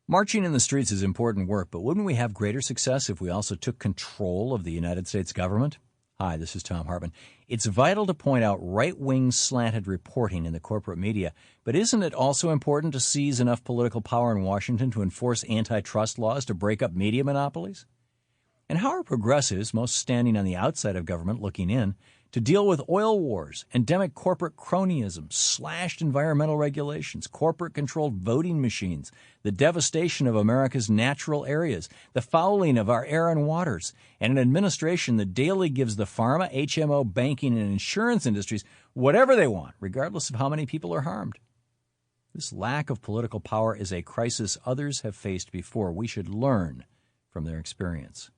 Marching in the streets is important work, but wouldn't we have greater success if we also took control of the United States government? Hi, this is Thom Hartmann. It's vital to point out right-wing slanted reporting in the corporate media, but isn't it also important to seize enough political power in Washington to enforce antitrust laws to break up media monopolies? And how are progressives, most standing on the outside of government looking in, to deal with oil wars, endemic corporate cronyism, slashed environmental regulations, corporate-controlled voting machines, the devastation of America's natural areas, the fouling of our air and waters, and an administration that daily gives the pharma, HMO, banking, and insurance industries whatever they want, regardless of how many people are harmed? This lack of political power is a crisis others have faced before. We should learn from their experience.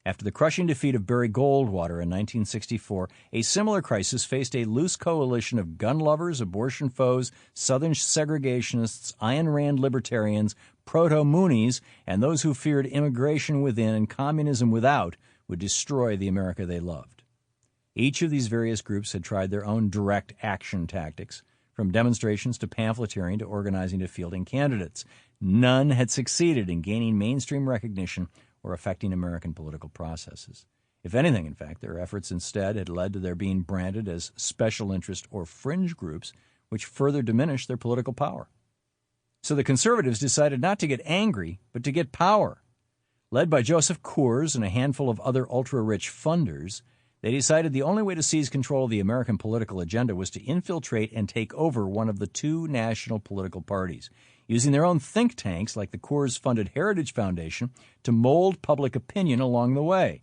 After the crushing defeat of Barry Goldwater in 1964, a similar crisis faced a loose coalition of gun lovers, abortion foes, Southern segregationists, Ayn Rand libertarians, proto-Moonies, and those who feared immigration within and communism without would destroy the America they loved. Each of these various groups had tried their own direct action tactics, from demonstrations to pamphleteering to organizing to fielding candidates. None had succeeded in gaining mainstream recognition or affecting American political processes. If anything, in fact, their efforts instead had led to their being branded as special interest or fringe groups, which further diminished their political power. So the conservatives decided not to get angry, but to get power. Led by Joseph Coors and a handful of other ultra-rich funders, they decided the only way to seize control of the American political agenda was to infiltrate and take over one of the two national political parties, using their own think tanks like the Coors-funded Heritage Foundation to mold public opinion along the way.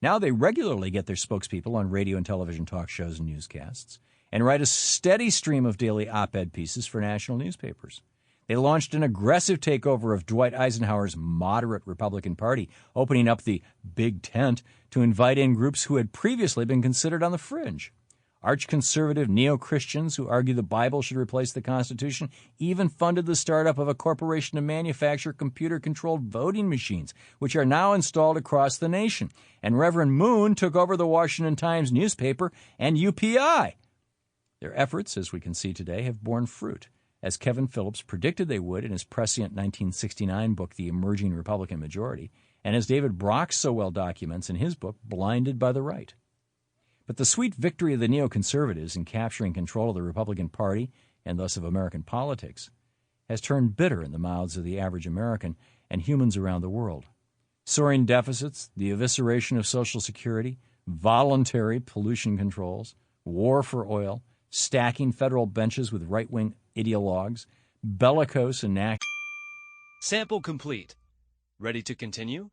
Now they regularly get their spokespeople on radio and television talk shows and newscasts and write a steady stream of daily op-ed pieces for national newspapers. They launched an aggressive takeover of Dwight Eisenhower's moderate Republican Party, opening up the big tent to invite in groups who had previously been considered on the fringe. Arch-conservative neo-Christians who argue the Bible should replace the Constitution even funded the startup of a corporation to manufacture computer-controlled voting machines, which are now installed across the nation. And Reverend Moon took over the Washington Times newspaper and UPI. Their efforts, as we can see today, have borne fruit, as Kevin Phillips predicted they would in his prescient 1969 book, The Emerging Republican Majority, and as David Brock so well documents in his book, Blinded by the Right. But the sweet victory of the neoconservatives in capturing control of the Republican Party, and thus of American politics, has turned bitter in the mouths of the average American and humans around the world. Soaring deficits, the evisceration of Social Security, voluntary pollution controls, war for oil, stacking federal benches with right-wing ideologues, bellicose and national. Sample complete. Ready to continue?